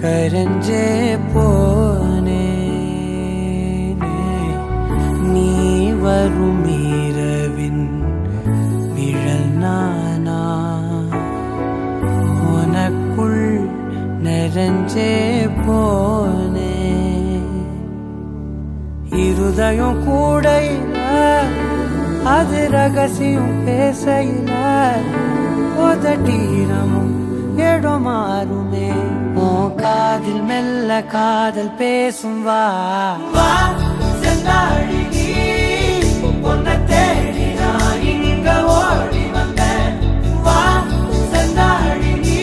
கரஞ்சே போனே நீ வரும் இரவின் நிழல் நானா உனக்குள் நிறைஞ்சே போனே இருதயம் கூடையில அது ரகசியம் பேசையில உதட்டீரமும் இடம் மாறுமே உன் காதில் மெல்ல காதல் பேசும் வா செந்தாழி நீ உன்னை தேடி நான் இங்க ஓடி வந்தேன் வா செந்தாழி நீ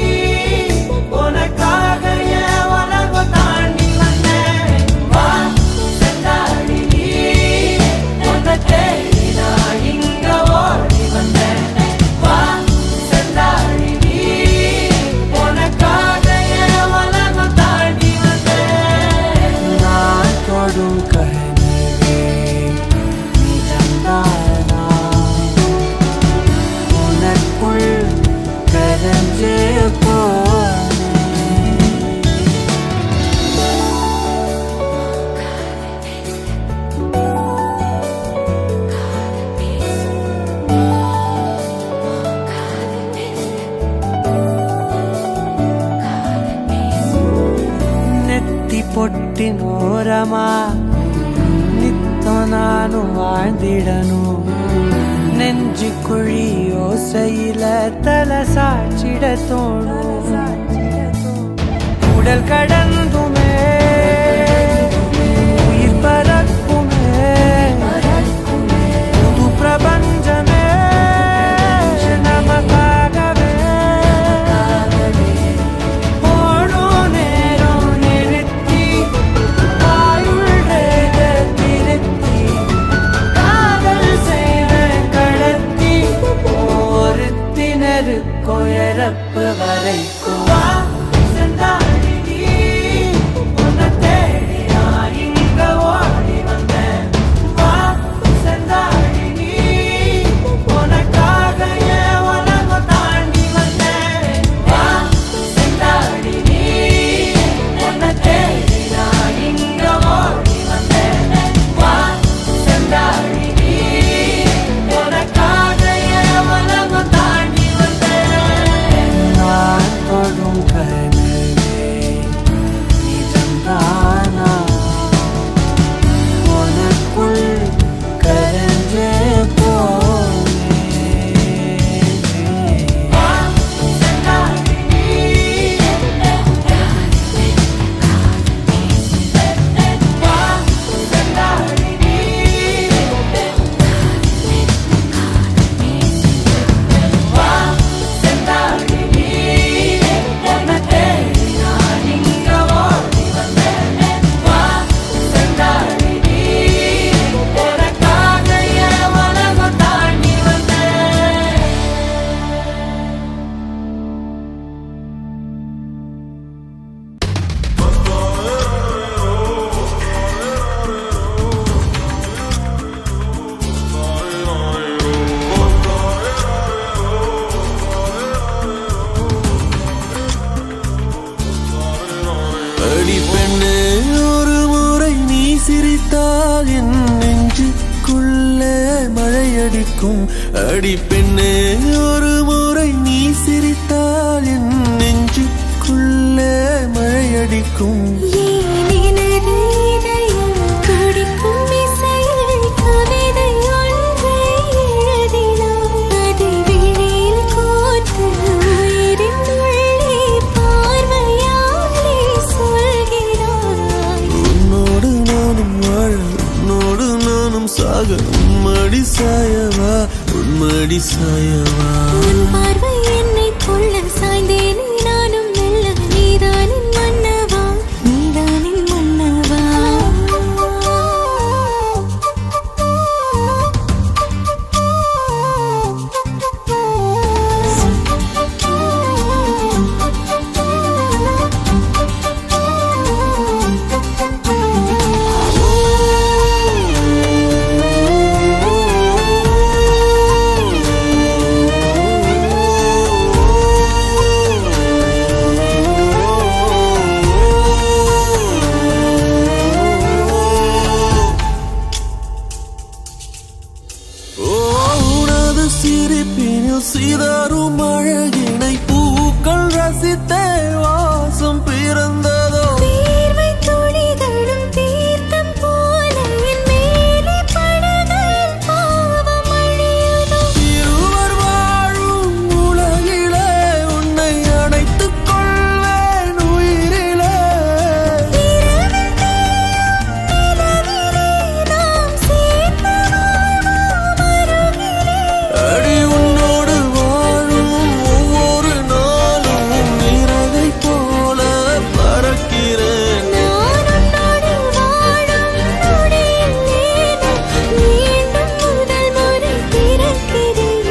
உனக்காக என் உலகம் தாண்டி வந்தேன் வா செந்தாழி நீ உன்னை தேடி நான் இங்க ஓடி வந்தேன் வா செந்தாழி நீ உனக்காக என் உலகம் தாண்டி வந்தேன் நான் தொடும் பொட்டினோரமா நித்தம் நானும் வாழ்ந்திடணும் நெஞ்சு குழி யோசையில தலை சாட்சிட தோணும் உடல் கடந்துமே உயிர் பறக்குமே புது பிரபஞ்சமே நமக்காகவே கோயரப்பு வரைக்கும் வா செந்தாழி நீ உன்னை தேடி நான் இங்க ஓடி வந்தேன் வா செந்தாழி நீ உனக்காக என் உலகம் தாண்டி வந்தேன் வா செந்தாழி நீ உன்னை தேடி நான் இங்க ஓடி வந்தேன் வா செந்தாழி நீ உனக்காக என் உலகம் தாண்டி தொடும் கனவே நிஜம்தானா உனக்குள் கரஞ்சே அடி பெண்ணே ஒரு முறை நீ சிரித்தால் என் நெஞ்சுக்குள்ளே மழையடிக்கும் அடி பெண்ணே ஒரு முறை நீ சிரித்தால் என் நெஞ்சுக்குள்ளே மழையடிக்கும் உன்மடி சாயவா உன்மடி சாயவா உன் பார்வை என்னை கொள்ள சாய்ந்தேனே நானும் மெல்ல நீதானின் மன்னவா நீதானின் மன்னவா சிரிப்பினில் சிதறும் அழகினை பூக்கள் ரசித்தே வாசம் பிறந்ததோ தீர்வை துளிகளும் தீர்த்தம் போல என் மேலே படுகையில் பாவம் அழியுதோ இருவர் வாழும் உலகிலே உன்னை அணைத்துக் கொள்வேன் உயிரிலே இரவில் தேயும் நிலவிலே நாம் சேர்ந்து வாழ்வோம் அருகிலே அடி உன்னோடு வாழும் ஒவ்வொரு நாளும் இறகை போல பறக்கிறேன் நான் உன்னோடு வாழும் நொடியில் மீண்டும் முதல் முறை பிறக்கிறேன்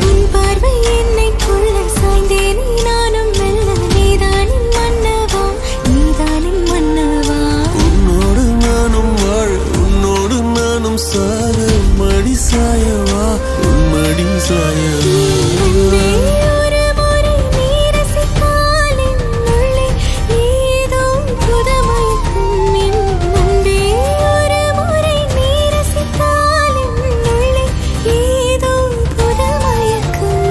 உன் பார்வை என்னை கொள்ள சாய்ந்தேனே நானும் மெல்ல நீதானின் மன்னவா நீதானின் மன்னவா உன்னோடு நானும் வாழ உன்னோடு நானும் சாக மடி சாயவா உன் மடி சாயவா அன்பே ஒரு முறை நீ ரசித்தால் என் உள்ளே ஏதோ புதுமயக்கம் என் அன்பே ஒரு முறை நீ ரசித்தால் என் உள்ளே ஏதோ புதுமயக்கம்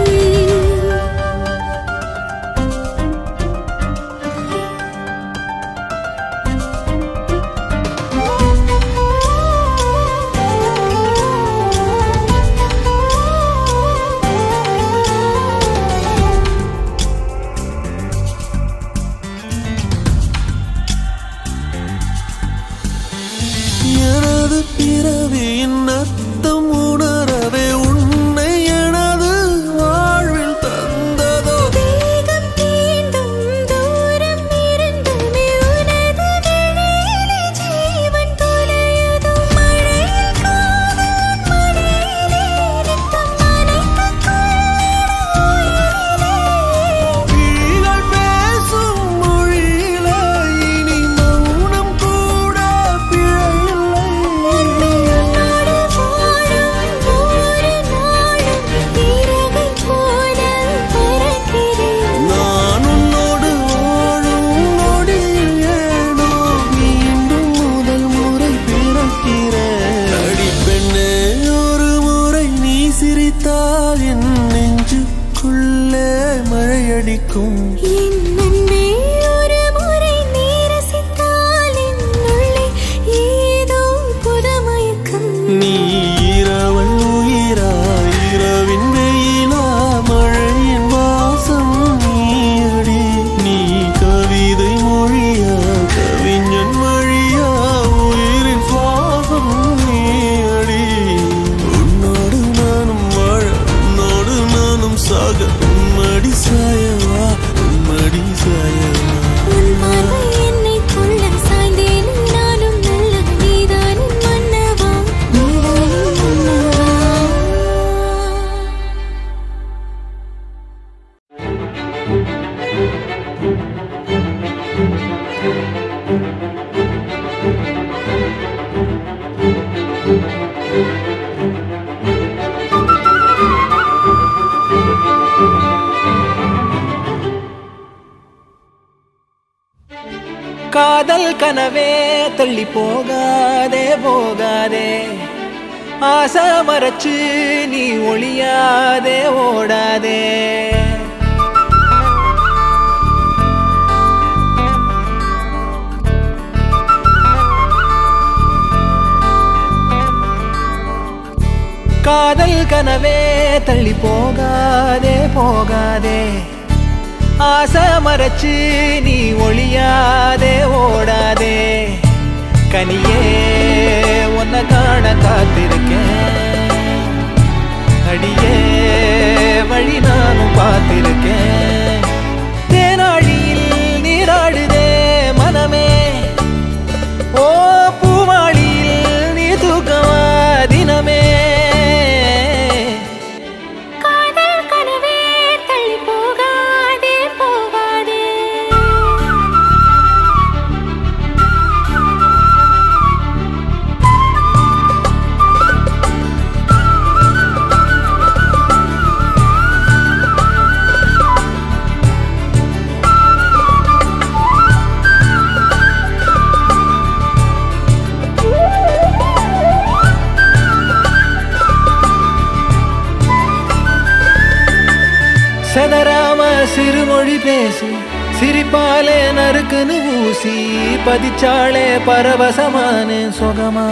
எனது பிறவியின் அர்த்தம் உணரவே உன்னை எனது வாழ்வில் தந்ததோ தேகம் தீண்டும் தூரம் இருந்துமே உனது விழியிலே ஜீவன் தொலையுதோ மழையில் காதல் மடியிலே ரத்தம் நனைத்துக் கொள்ளிட உயிரிலே கிளிகள் பேசும் மொழியிலே இனி மௌனம் கூட பிழையில்லை உன்னோடு வாழும் ஒவ்வொரு நாளும் இறகை போல பறக்கிறேன் நான் உன்னோடு வாழும் நொடியில் ஏனோ மீண்டும் முதல் முறை பிறக்கிறேன் அடி பெண்ணே ஒரு முறை நீ சிரித்தால் என் நெஞ்சுக்குள்ளே மழையடிக்கும் என் அன்பே ஒரு முறை நீ ரசித்தால் என் உள்ளே ஏதோ புதுமயக்கம் நீ இரவல் உயிரா இரவின் வெயிலா மழையின் வாசம் நீயடி நீ கவிதை மொழியா கவிஞன் வழியா உயிரின் சுவாசம் நீயடி உன்னோடு நானும் வாழ உன்னோடு நானும் சாக உம்மடி சாயவா உம்மடி சாயவா உன் பார்வை என்னை கொள்ள சாய்ந்தேனே நானும் மெல்ல நீதானின் மன்னவா நீதானின் மன்னவா காதல் கனவே தள்ளி போகாதே போகாதே ஆசை மறைச்சு நீ ஒளியாதே ஓடாதே காதல் கனவே தள்ளி போகாதே போகாதே ஆசை மறைச்சு நீ ஒளியாதே ஓடாதே கனியே உன்னை காண காத்திருக்கேன் அடியே வழி நானும் பார்த்திருக்கேன் தேனாழியில் நீராடுதே மனமே ஓ பூமாளியில் நீ தூக்கமா தினமே காதல் கனவே தள்ளி போகாதே போகாதே செதறாம சிறுமொழி பேசி சிரிப்பாலே நறுக்குன்னு ஊசி பதிச்சாலே பரவசமான சுகமா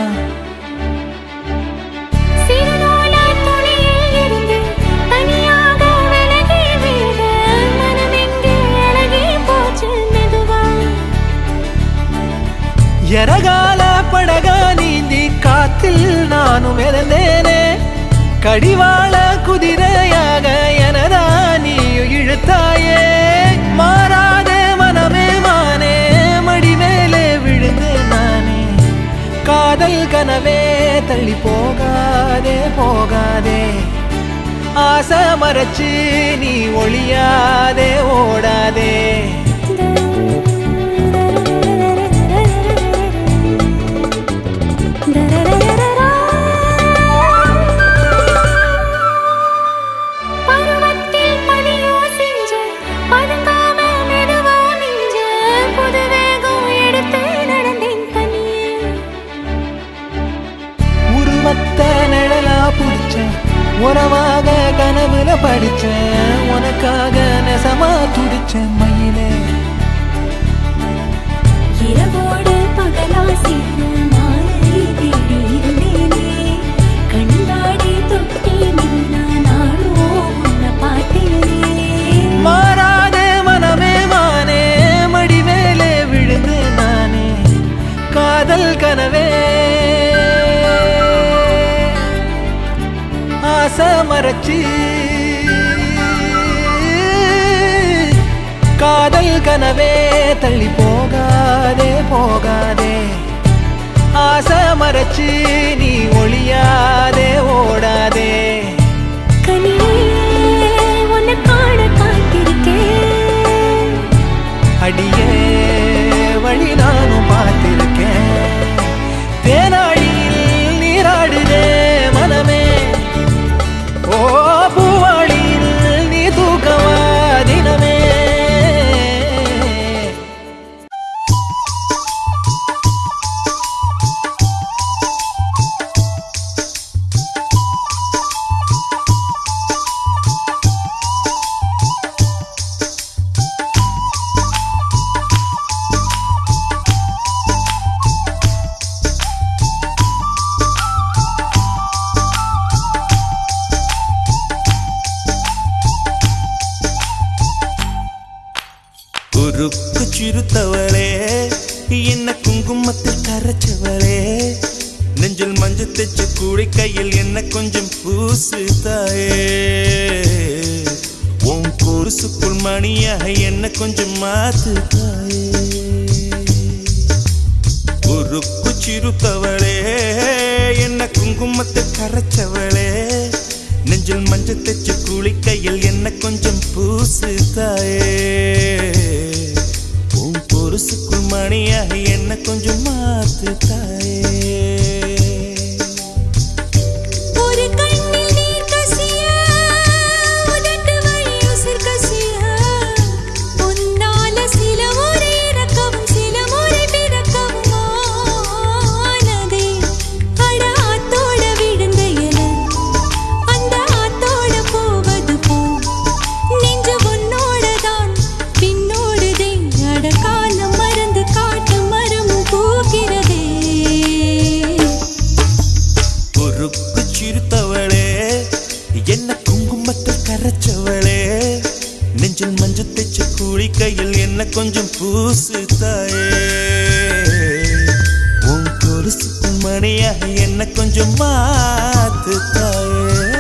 எரகால படகா நீந்தி காத்தில் நானும் இறந்தேனே கடிவாள குதிரையாக எனதா நீயும் இழுத்தாயே மாறாத மனமே மானே மடி மேலே விழுந்தேன் நானே காதல் கனவே தள்ளி போகாதே போகாதே ஆசை மறைச்சு நீ ஒளியாதே ஓடாதே உறவாக கனவுல படிச்சேன் உனக்காக நெசமா துடிச்சேன் மயிலே இரவோடு பகலா சேர்ந்து மாலை தேடி இருந்தேனே கண்ணாடி தொட்டி நின்னா நாளோ உன்னை பார்த்தேனே மாறாத மனமே மானே மடி மேலே விழுந்து நானே காதல் கனவே ஆசை மறைச்சு காதல் கனவே தள்ளி போகாதே போகாதே ஆசை மறைச்சு நீ ஒளியாதே ஓடாதே கனியே உன்னை காண காத்திருக்கேன் அடியே வழி நானும் பார்த்திருக்கேன் தேனாடியில் நீராடுதே மனமே ஓ பூவாளியில் நீ தூக்கவா தினமே உருக்கு சிறுத்தவளே என்ன குங்குமத்தில் கரைச்சவளே நெஞ்சில் மஞ்சள் தைச்சு கூடி கையில் என்ன கொஞ்சம் பூசு தாயே உன் கொலுசுக்குள் மணியாக என்ன கொஞ்சம் மாத்து தாயே உருக்கு சிறுத்தவளே என்ன குங்குமத்தில் கரைச்சவளே நெஞ்சில் மஞ்சள் தைச்சு கூலி கையில் என்ன கொஞ்சம் பூசு தாயே உன் பொருசுக்குள் மணியாக என்ன கொஞ்சம் மாத்து தாயே ஒரு கண்ணில் நீர் கசிய உதட்டு வழி உசிர் கசிய உன்னால சில முறை இறக்கவும் சில முறை பிறக்கவும் ஆனதே அட ஆத்தோட விழுந்த இல அந்த ஆத்தோட போவது போ நெஞ்சு உன்னோடதான் பின்னோடுதே அட காலம் மறந்து காட்டு மரமும் பூக்கிறதே உருக்கு சிறுத்தவளே என்ன குங்குமத்தில் கரைச்சவளே நெஞ்சில் மஞ்சள் தைச்சு கூலி கையில் என்ன கொஞ்சம் பூசு தாயே உன் கொலுசுக்குள் மணியாக என்ன கொஞ்சம் மாத்து தாயே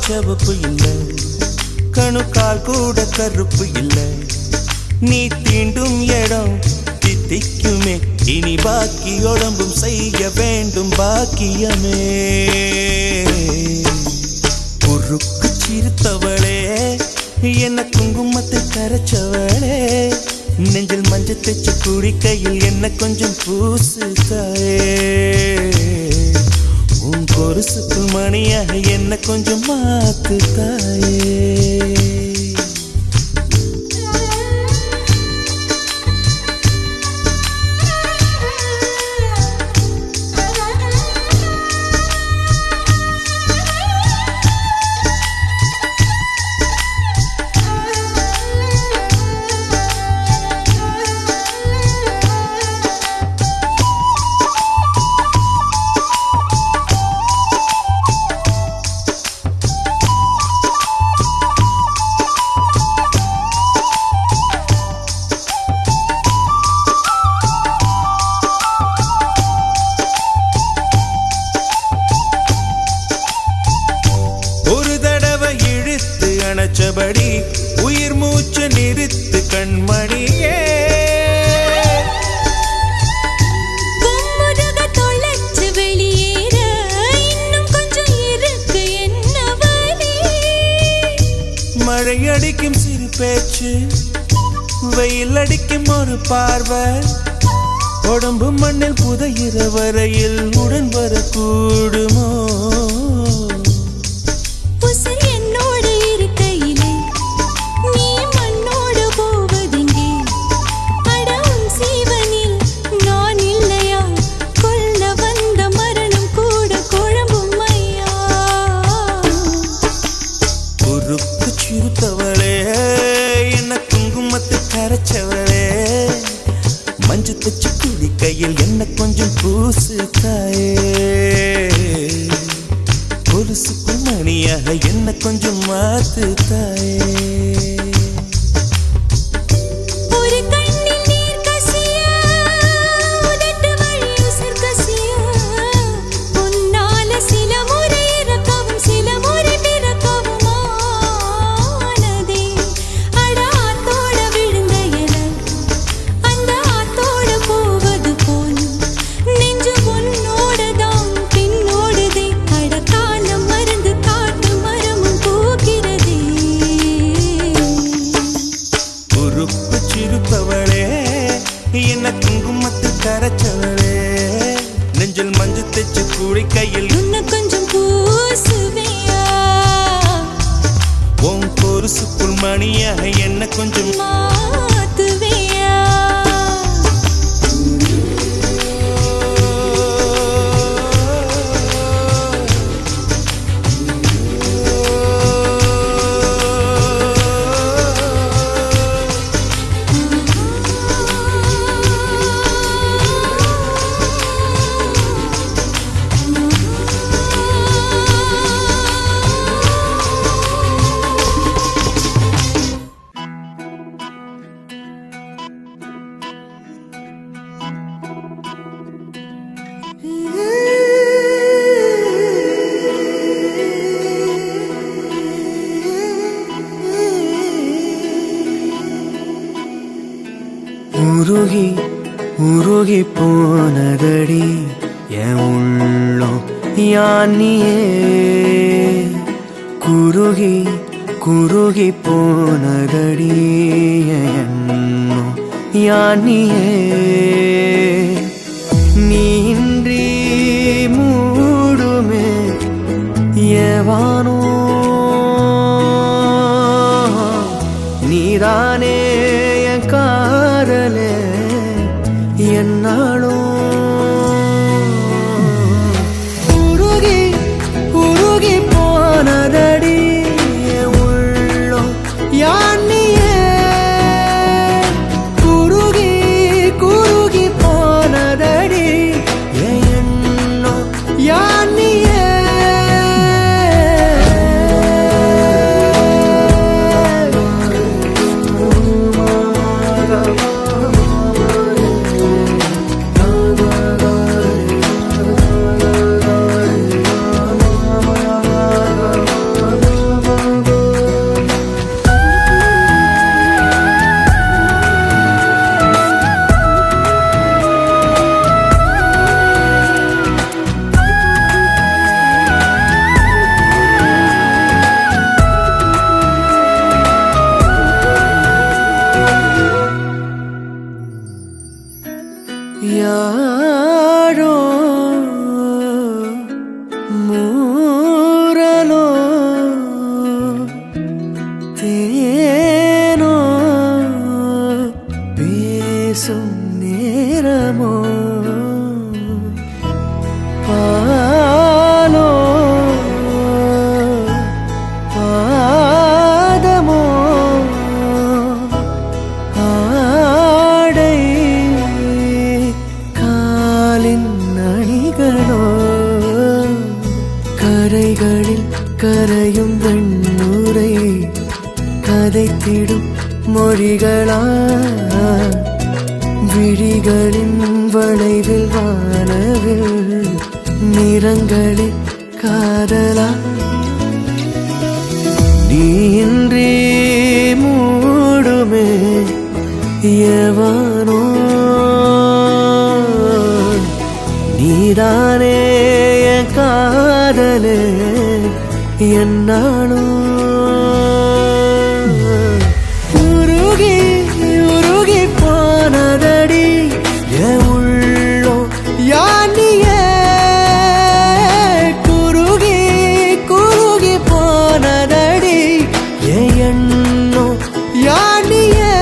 செவப்பு இல்ல, கணுக்கால் கூட கருப்பு இல்ல. நீ தீண்டும் இடம் தித்திக்குமே, இனி பாக்கி உடம்பும் செய்ய வேண்டும் பாக்கியமே. குறுக்கு சிரித்தவளே, என்ன குங்குமத்தை கரைச்சவளே, நெஞ்சில் மஞ்சள் தைச்சு குடிக்கையில் என்ன கொஞ்சம் பூசு தாயே. உன் கொலுசுக்கு மணியாக என்ன கொஞ்சம் மாத்து தாயே. அணைச்சபடி உயிர் மூச்சு நிறுத்து கண்மணியே. தொலைச்சு வெளியேற இன்னும் கொஞ்சம் இருக்கு என்னவனே. மழை அடிக்கும் சிறு பேச்சு, வெயில் அடிக்கும் ஒரு பார்வை, உடம்பு மண்ணில் புதையிற வரையில் உடன் வரக்கூடுமோ. மஞ்சு தச்சு குடிக்கையில் என்ன கொஞ்சம் பூசு தாயே. கொலுசுக்கு மணியாக என்ன கொஞ்சம் மாத்து தாயே. என்ன குங்குமத்தில் கரைச்சவளே, நெஞ்சில் மஞ்சு தைச்சு குடிக்கையில் உன்னை கொஞ்சம் பூசுவியா. உன் கொலுசுக்குள் மணியாக என்ன கொஞ்சம் மாத்துவியா. உருகி உருகி போனதடி என் உள்ளம் யானியே. குருகி குருகி போனதடி எண்ணம் யானியே. நீன்றி மூடுமே ஏவானோ, நீதானே என் காதலே என்னாலும். உருகி உருகி போனதடி உள்ளம் யானியே. குருகி குருகி போனதடி எண்ணம் யானியே. பேசும் நேரமோ பாலோ பாதமோ ஆடை காலின் அணிகளோ கரைகளில் கரையும் வெண்ணுரை கதைத்திடும் மொழிகளா விழிகளின் வளைவில் வானவில் நிறங்களில் காதலா நீன்றி மூடுமே எவனோ நீதானே என் காதலே என்னானோ உருகி உருகி போனதடி என் உள்ளோ யானியே குருகி குருகி போனதடி என் எண்ணோ யானியே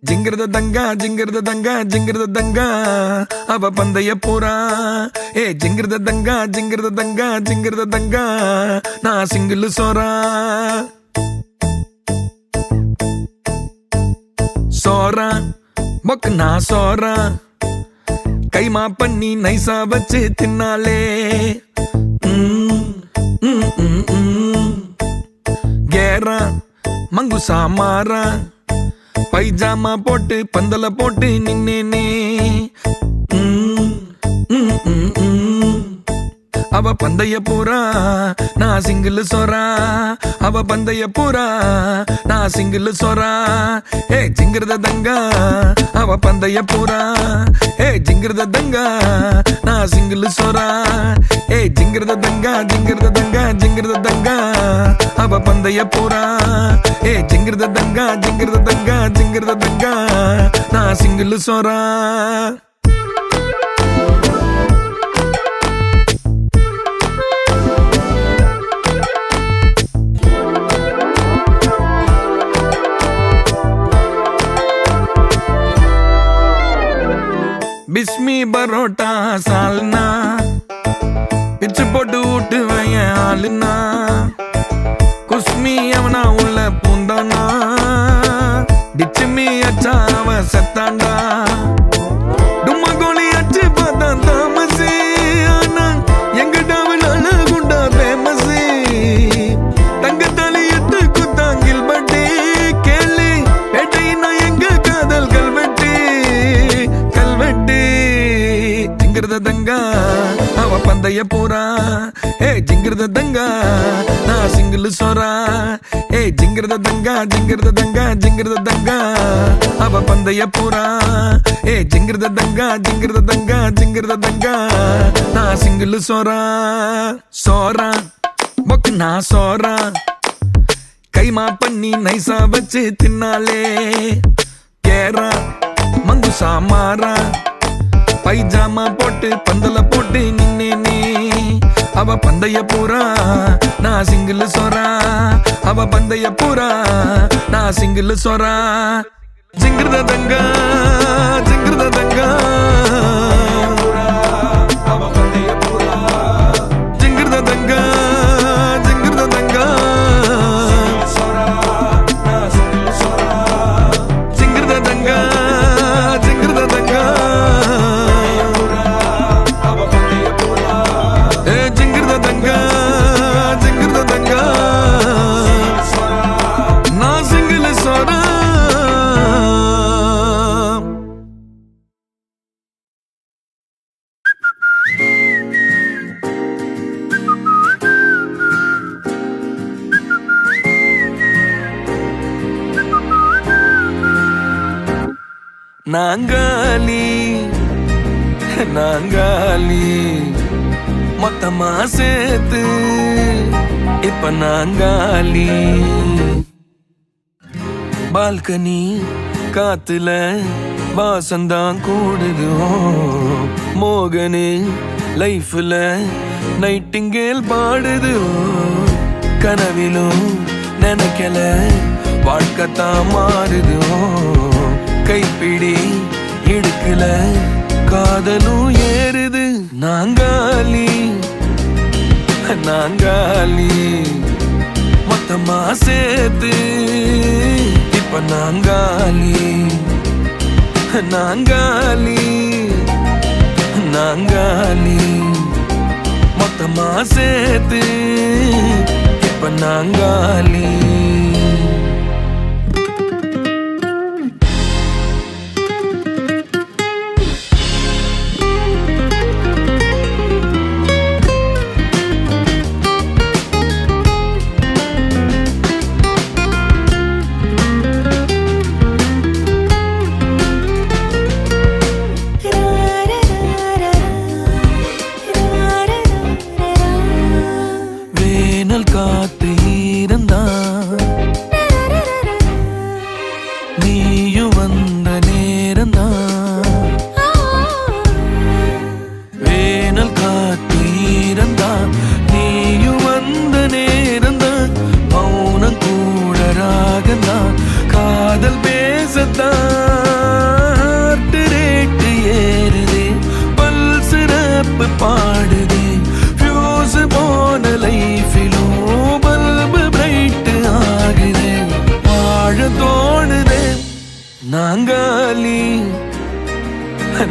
ஜிங்கிரத தங்கா ஜிங்கிரத தங்கா ஜிங்கிரத தங்கா அவ பந்தய போறா. ஏ ஜிங்கிரத தங்கா ஜிங்கிரத தங்கா ஜிங்கிரத தங்கா நான் சிங்கிள் சோறா. சோறா மொக்கு நான் சோறா கைமா பண்ணி நைசா வச்சு தின்னாலே. கேரா மங்குசா மாறா பைஜாமா போட்டு பந்தல போட்டு நின்னேனே. அவ பந்தய போறா நான் சிங்கிள் சோறா. அவ பந்தய போறா நான் சிங்கிள் சோறா. ஏ ஜிங்கிரத தங்கா அவ பந்தய போறா. ஏ ஜிங்கிரத தங்கா நான் சிங்கிள் சோறா. ஏ ஜிங்கிரத தங்கா ஜிங்கிரத தங்கா ஜிங்கிரத தங்கா அவ பந்தய போறா. ஏ ஜிங்கிரத தங்கா ஜிங்கிரத தங்கா ஜிங்கிரத தங்கா நான் சிங்கிள் சோறா. பிஸ்மி பரோட்டா சால்னா பிச்சு போட்டு ஊட்டு வைய ஆளுனா. குஸ்மி அவனா உள்ள பூந்தானா டிச்சுமி அச்சா அவ செத்தாண்டா. டும்மா கோழி அச்சு பார்த்தா தாமசி ஆனா எங்க டாவிலான குண்டா ஃபேமஸி. தங்கத்தாலி எட்டு குத்தாங்கில் பட்டி கேளு பேட்டையினா எங்க காதல் கல்வெட்டு கல்வெட்டு. ஜிங்கிரத தங்கா அவ பந்தய போறா. ஏ ஜிங்கிரத தங்கா நான் சிங்கிள் சோறா. ஏ ஜிங்கிரத தங்கா ஜிங்கிரத தங்கா ஜிங்கிரத தங்கா அவ பந்தய போறா. ஏ ஜிங்கிரத தங்கா ஜிங்கிரத தங்கா ஜிங்கிரத தங்கா நான் சிங்கிள் சோறா. சோறா மொக்கு நான் சோறா கைமா பண்ணி நைசா வச்சு தின்னாலே. கேரா மங்குசா மாறா பைஜாமா போட்டு பந்தல போட்டு நின்னேனே. அவ பந்தய போறா நான் சிங்கிள் சோறா. அவ பந்தய போறா நான் சிங்கிள் சோறா. ஜிங்கிரத தங்கா ஜிங்கிரத தங்கா அவ பந்தய போறா. ஜிங்கிரத தங்கா ஜிங்கிரத தங்கா ஜிங்கிரத தங்கா ஜிங்கிரத தங்கா ஜிங்கிரத தங்கா ஜிங்கிரத தங்கா நான் சிங்கிள் சோறா. நாங்காலி நாங்காலி மொத்தமா சேர்த்து இப்ப நாங்காலி. பால்கனி காத்துல வாசந்தான் கூடுது. மோகனு லைஃப்ல நைட்டிங்கேல் பாடுது. கனவிலும் நினைக்கல வாழ்க்கைத்தான் மாறுது. கைப்பிடி இடுக்கல காதலும் ஏறுது. நாங்காலி நாங்காலி மொத்தமா சேர்த்து இப்ப நாங்காலி. நாங்காலி நாங்காலி மொத்தமா சேர்த்து இப்ப நாங்காலி. காத்து இருந்தா நீயும் வந்த நேரந்தா. வேனல் காத்து இருந்தா நீயும் வந்த நேரந்தா. மௌனம் கூட ராகந்தா காதல் பேசத்தான். நாங்காலி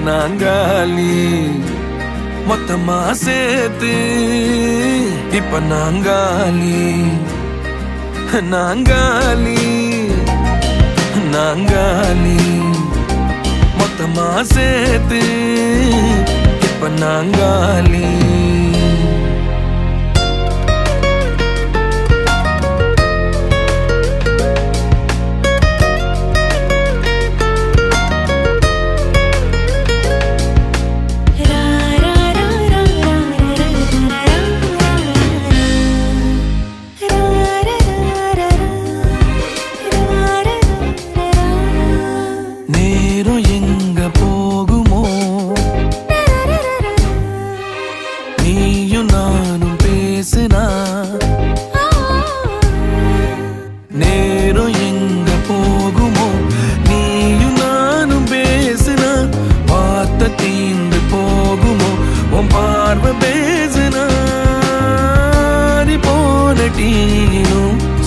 நாங்காலி மொத்தமா சேர்த்து இப்ப நாங்காலி நாங்காலி நாங்காலி மொத்தமா சேர்த்து இப்ப நாங்காலி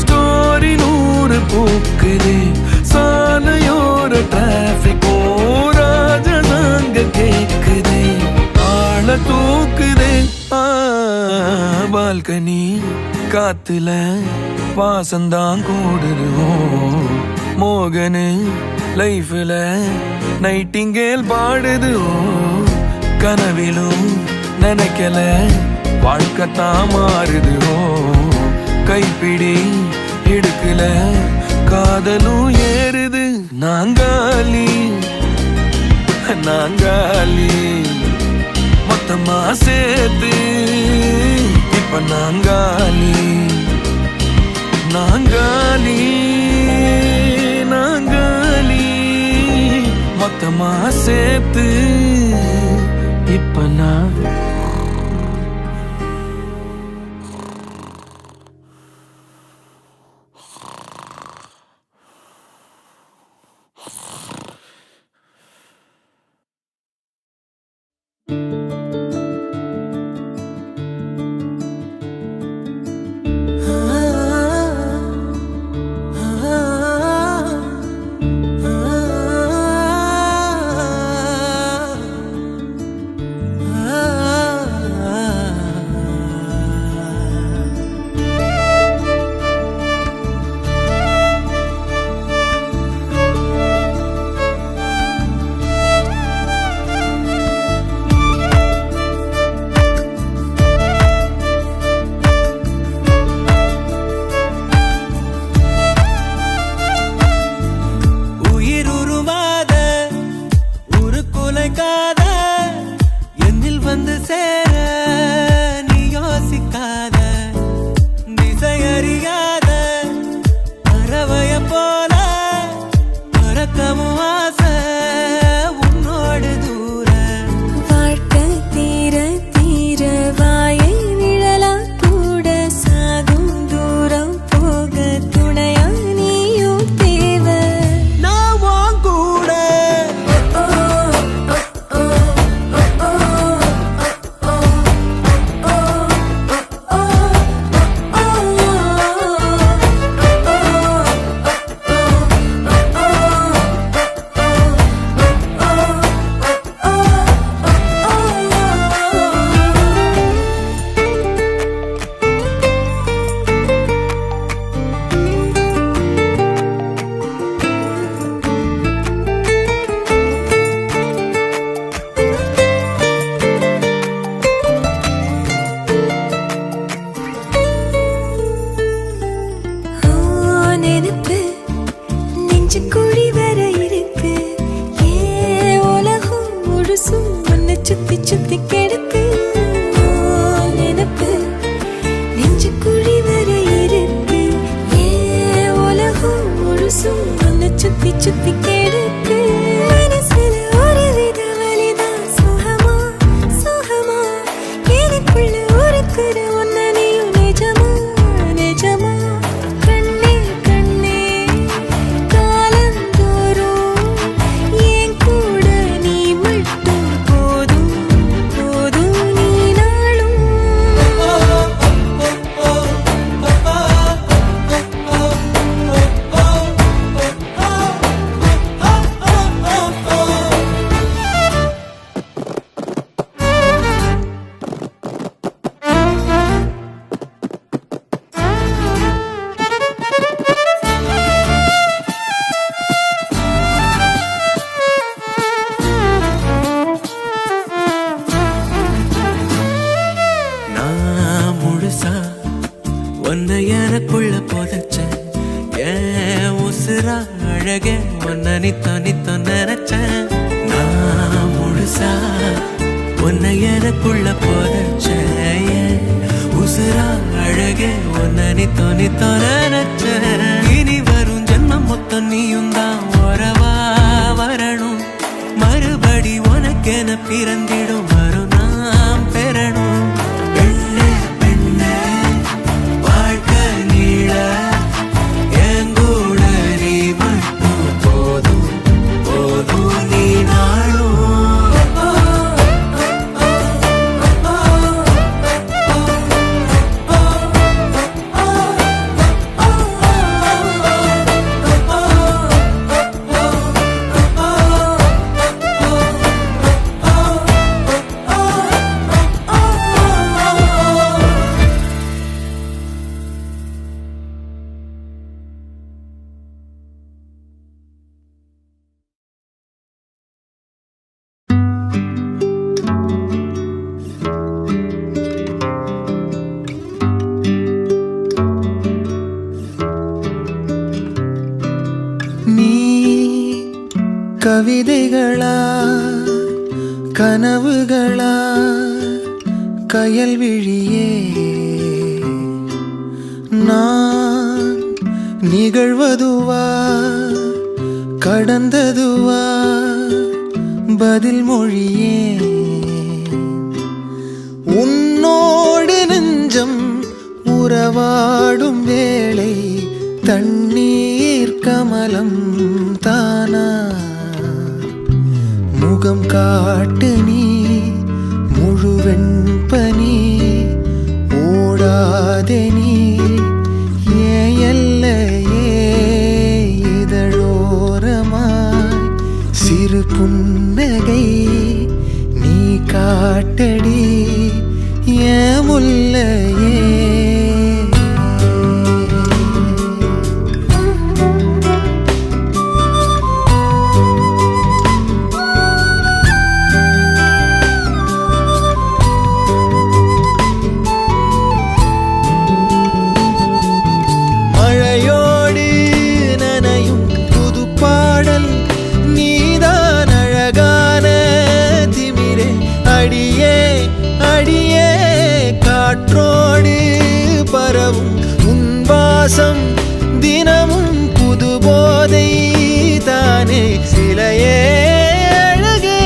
ஸ்டோரி 100 போக்குது சாலையோர டிராபிக் ராஜனாங்க கேக்குது ஆள தூக்குது பால்கனி காத்துல வாசந்தான் கூடுது மோகனு லைஃப்ல நைட்டிங்கேல் பாடுது கனவிலும் நினைக்கல வாழ்க்கைத்தான் மாறுது கைப்பிடி எடுக்கல காதலும் ஏறுது நாங்காலி நாங்காலி மொத்தமா சேர்த்து இப்ப நாங்காலி நாங்காலி நாங்காலி மொத்தமா சேர்த்து இப்ப நான் உன்னை நித்தோ நித்தோ நினைச்சேன் நான் முழுசா உன்னை எனக்குள்ள புதைச்சேன் உசுரா அழகே உன்னை நித்தோ நித்தோ நினைச்சேன் இனி வரும் ஜென்மம் மொத்தம் நீயும் தான் உறவா வரணும் மறுபடி உனக்கென பிறந்திடும் வரும் நாம் பெறணும் பெண்ணே பெண்ணே வாழ்க்கை நீள எங்கூட நீ மட்டும் போதும் போதும் நீ நாளும் கவிதைகளா கனவுகளா கயல்விழியே நான் நிகழ்வதுவா கடந்ததுவா பதில் மொழியே உன்னோடு நெஞ்சம் உறவாடும் வேளை தண்ணீர் கமலம் தானா முகம் காட்டு நீ முழுவெண் பனி ஓடாதே நீ எல்லையே இதழோரமாய் சிறு புன்னகை நீ காட்டடி ஏன் முல்லையே காற்றோடு பரவும் உன் வாசம் தினமும் புது போதை தானே சிலையே அழகே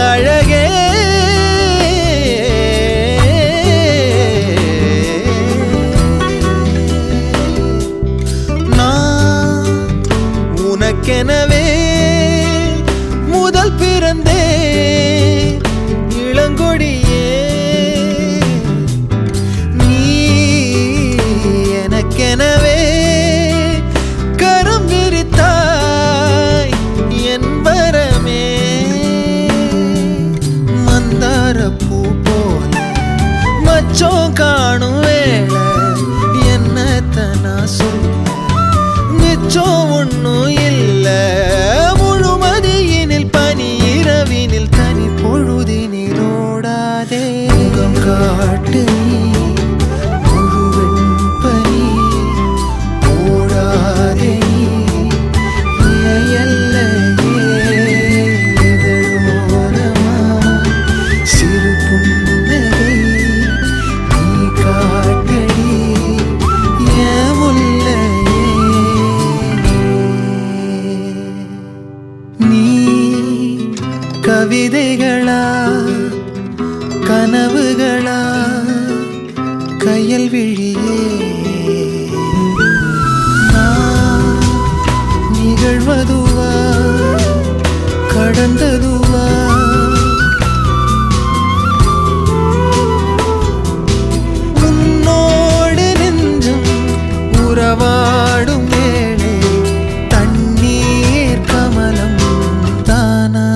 அழகே நான் உனக்கெனவே முதல் பிறந்தே இளங்கொடியே நீ எனக்கெனவே கரம் விரித்தாய் என் வரமே மந்தார பூ போல மச்சம் காணும் வேளை என்னத்தனா சொல்ல மிச்சம் ஒன்னும் இல்ல முழுமதியினில் பனி இரவினில் தனி பொழுதினில் ஓடாதே முகம் காட்டு நீ முழுவெண் பனி ஓடாதே நீ எல்லையே இதழோரமா சிறு புன்னகை நீ காட்டடி ஏன் முல்லையே நீ கவிதைகளா கனவுகளா கயல்விழியே நான் நிகழ்வதுவா கடந்ததுவா உன்னோடு நெஞ்சம் உறவாடும் வேளை தண்ணீர் கமலம் தானா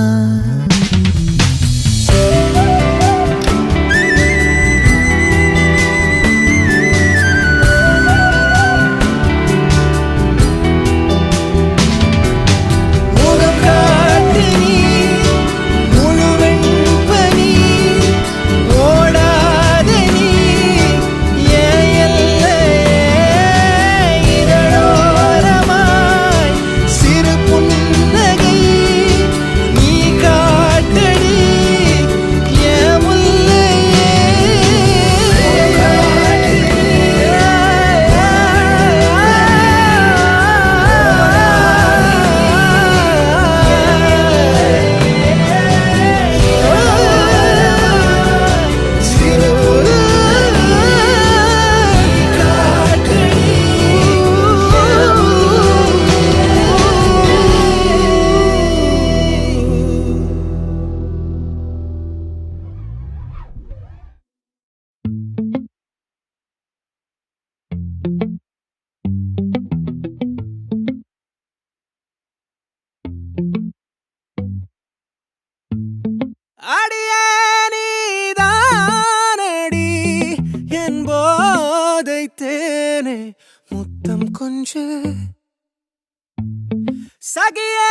சகியே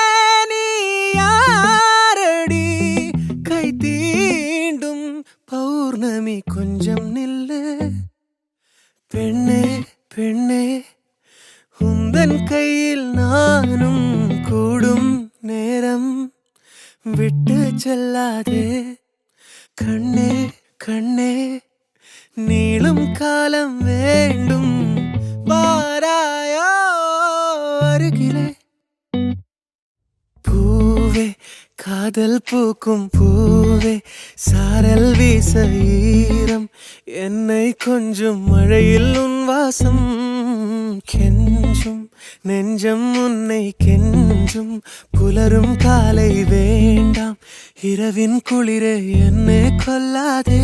நீ யாரடி கை தீண்டும் பௌர்ணமி கொஞ்சம் நில்லு பெண்ணே பெண்ணே உந்தன் கையில் நானும் கூடும் நேரம் விட்டு செல்லாதே கண்ணே கண்ணே நீளும் காலம் வேண்டும் வாராயோ அருகிலே பூவே காதல் பூக்கும் பூவே சாரல் வீச ஈரம் என்னை கொஞ்சம் மழையில் உன் வாசம் கெஞ்சும் நெஞ்சம் உன்னை கெஞ்சும் புலரும் காலை வேண்டாம் இரவின் குளிரே என்னை கொல்லாதே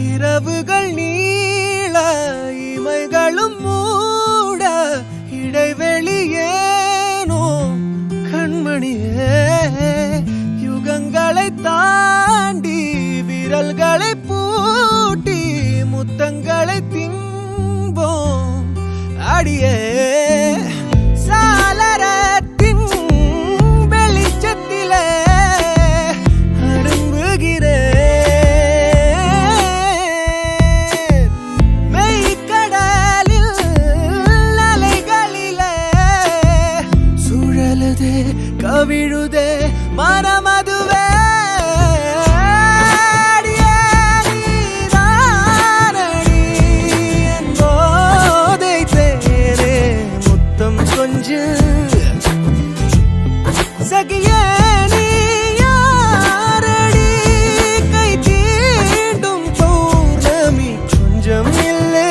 இரவுகள் நீள இமைகளும் மூட இடைவெளியேனோ கண்மணியே யுகங்களை தாண்டி விரல்களை பூட்டி முத்தங்களை திம்போம் அடியே சாளரத்தின் வெளிச்சத்திலே அரும்புகிறேன் கவிழுதே மனமதுவே போதை தேரே முத்தம் கொஞ்சம் சகியே நீ யாரடி கை தீண்டும் பௌர்ணமி கொஞ்சம் இல்லை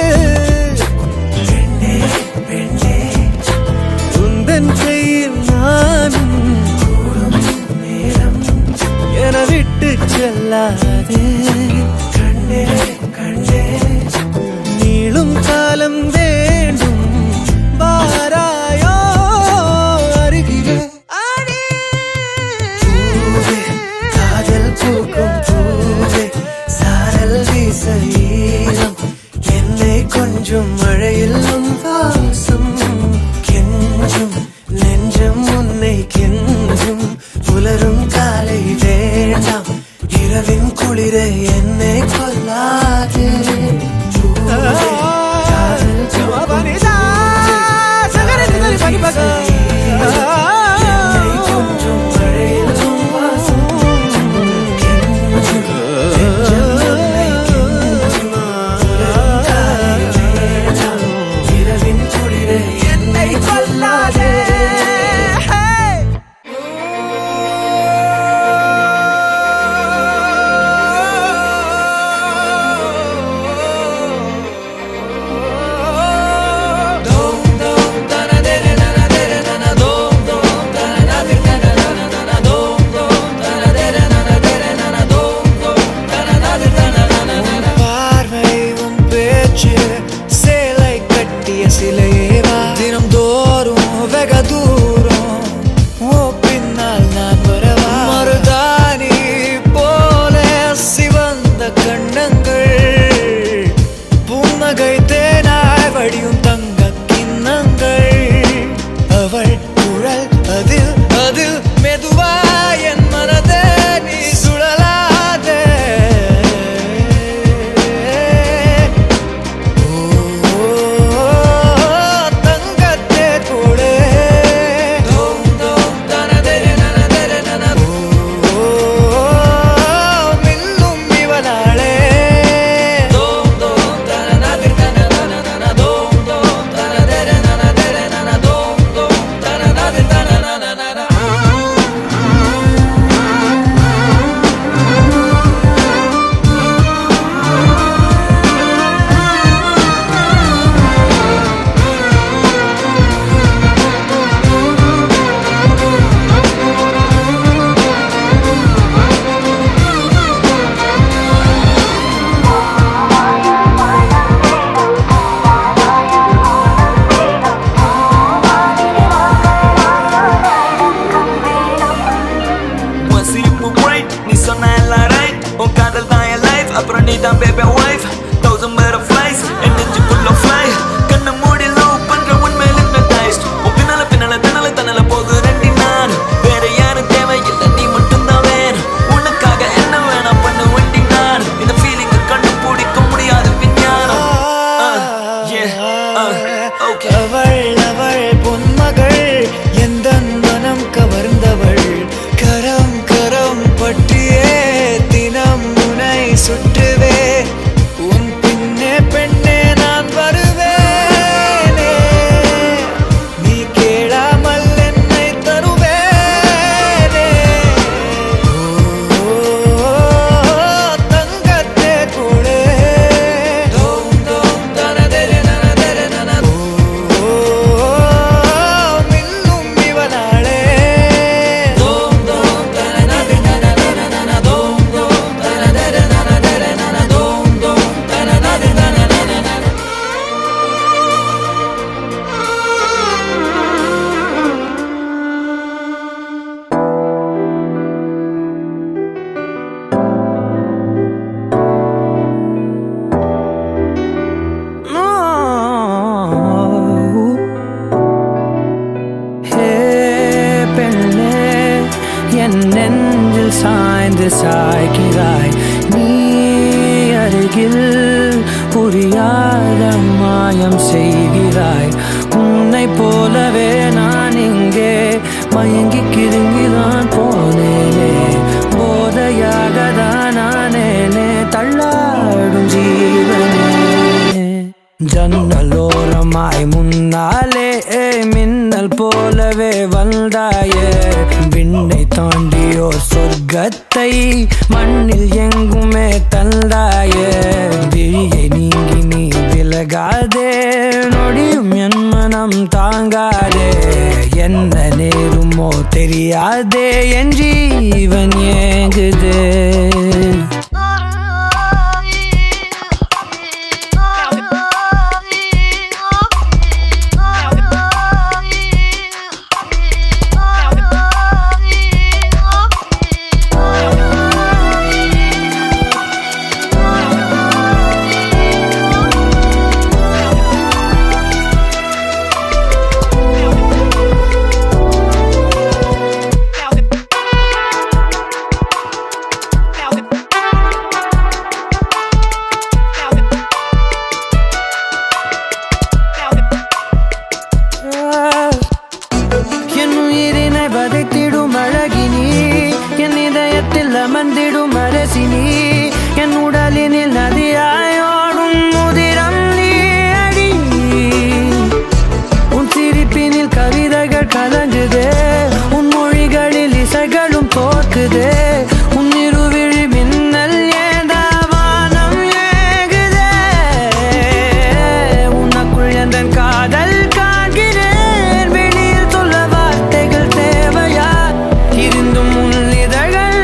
பெண்ணே பெண்ணே உந்தன் கையில் நானும் என விட்டு செல்லாதே கண்ணே கண்ணே நீளும் காலம் வேண்டும் வாராயோ அருகிலே பூவே காதல் பூக்கும் பூவே சாரல் வீச ஈரம் என்னை கொஞ்சம் மழையில் உன் வாசம் கெஞ்சும் நெஞ்சம் உன்னை கெஞ்சும் புலரும் காலை வேண்டாம் இரவின் குளிரை என்னை கொல்லாதே பூவே, காதல் பூக்கும் என்னை கொஞ்சம் மழையில் உன் வாசம் கெஞ்சும் நெஞ்சம் உன்னை கெஞ்சும் புலரும் காலை வேண்டாம் இரவின் குளிரை என்னை கொல்லாதே சாய்ந்து சாய்கிறாய் நீ அருகில் புரியாத மாயம் செய்கிறாய் உன்னை போலவே நான் இங்கே மயங்கி கிருங்கிதான் போனேனே போதையாக தான் நானேனே தள்ளாடும் ஜீவனே ஜன்னலோரமாய் முன்னாலே மின்னல் போலவே வந்தாயே விண்ணை தாண்டியோர் சொர்க்கத்தை மண்ணில் எங்குமே தந்தாயே விழியை நீங்கி நீ விலகாதே நொடியும் என் மனம் தாங்காதே என்ன நேருமோ தெரியாதே என் ஜீவன் ஏங்குதே மந்திடும் அரசினி என் உடலினில் நதியாயோடும் முதிரம் நீ அடி உன் சிரிப்பினில் கவிதைகள் கலங்குதே உன் மொழிகளில் இசைகளும் தோற்குதே உன் இருவிழி மின்னல் ஏதாவானம் ஏகுதே உனக்குள் எந்த காதல் காண்கிறேன் வெளியில் சொல்ல வார்த்தைகள் தேவையா இருந்தும் உன் இதழ்கள்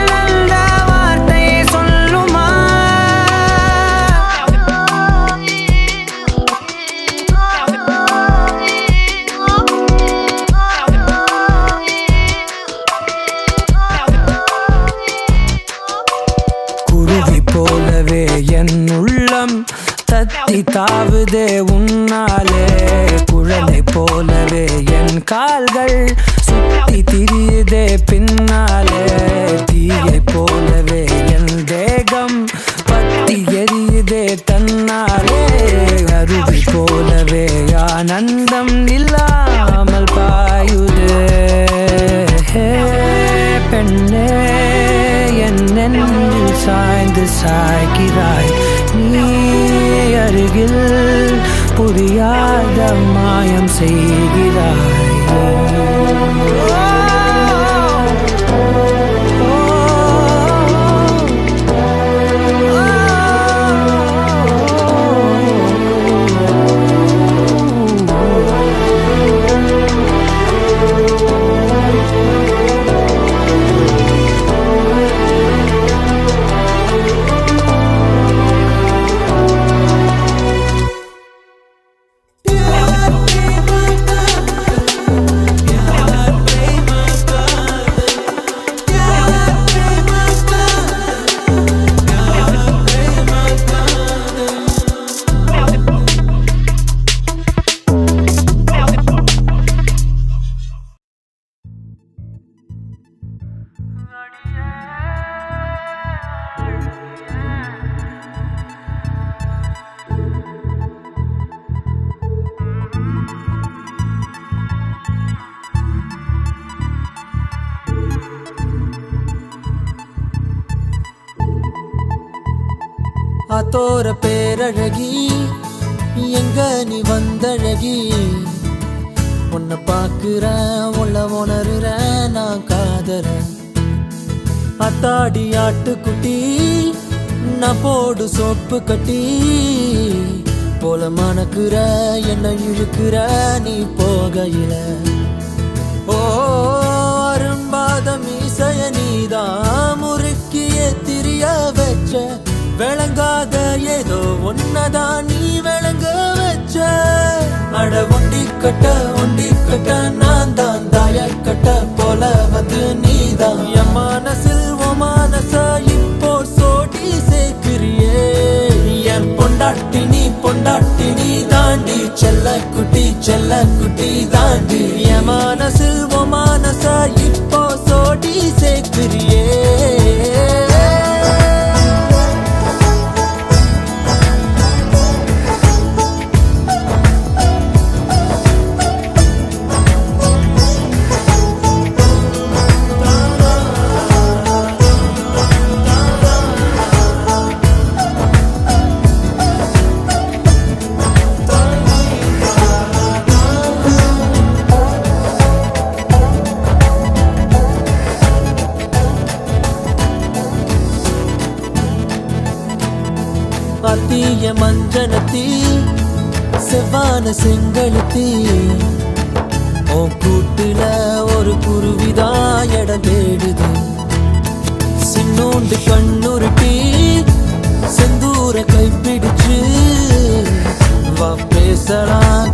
போலவே என் உள்ளம் தத்தி தாவுதே உன்னாலே குழந்தை போலவே என் கால்கள் சுத்தி திரியுதே பின்னாலே தீயை போலவே என் தேகம் பத்தி எரியுதே தன்னாலே அருவி போலவே ஆனந்தம் இல்லாமல் பாயுதே பெண்ணே என்னென்னில் சாய்ந்து சாய்கிறாய் நீ அருகில் புரியாத மாயம் செய்கிறாய் ஆத்தோர பேரழகி எங்க நீ வந்தழகி உன்னை பாக்குறேன் உள்ள உணர்றேன் நான் காதறேன் அத்தாடி ஆட்டுக்குட்டி நான் போடு சோப்பு கட்டி போல மணக்குற என்ன இழுக்கிற நீ போகையில ஓ அரும்பாத மீசைய நீதான் முறுக்கிய திரிய வச்ச விளங்காத ஏதோ ஒன்னதான் நீ விளங்க வச்ச அட ஒண்டி கட்ட நான் தான் தாய கட்ட போல வந்து நீதான் என் மனசில் ஓ மனச இப்போ சோடி சேர்க்கிறியே என் பொண்டாட்டி நீ தாண்டி செல்ல குட்டி தாண்டி என் மனசில் ஓ மனச இப்போ சோடி சேர்க்கிறியே மஞ்சனத்தி செவ்வான செங்கழுத்தி உன் கூட்டுல ஒரு குருவிதான் இடம் தேடுது சின்னோண்டு கண்ணுருட்டி செந்தூர கைப்பிடிச்சு வா பேசலாம்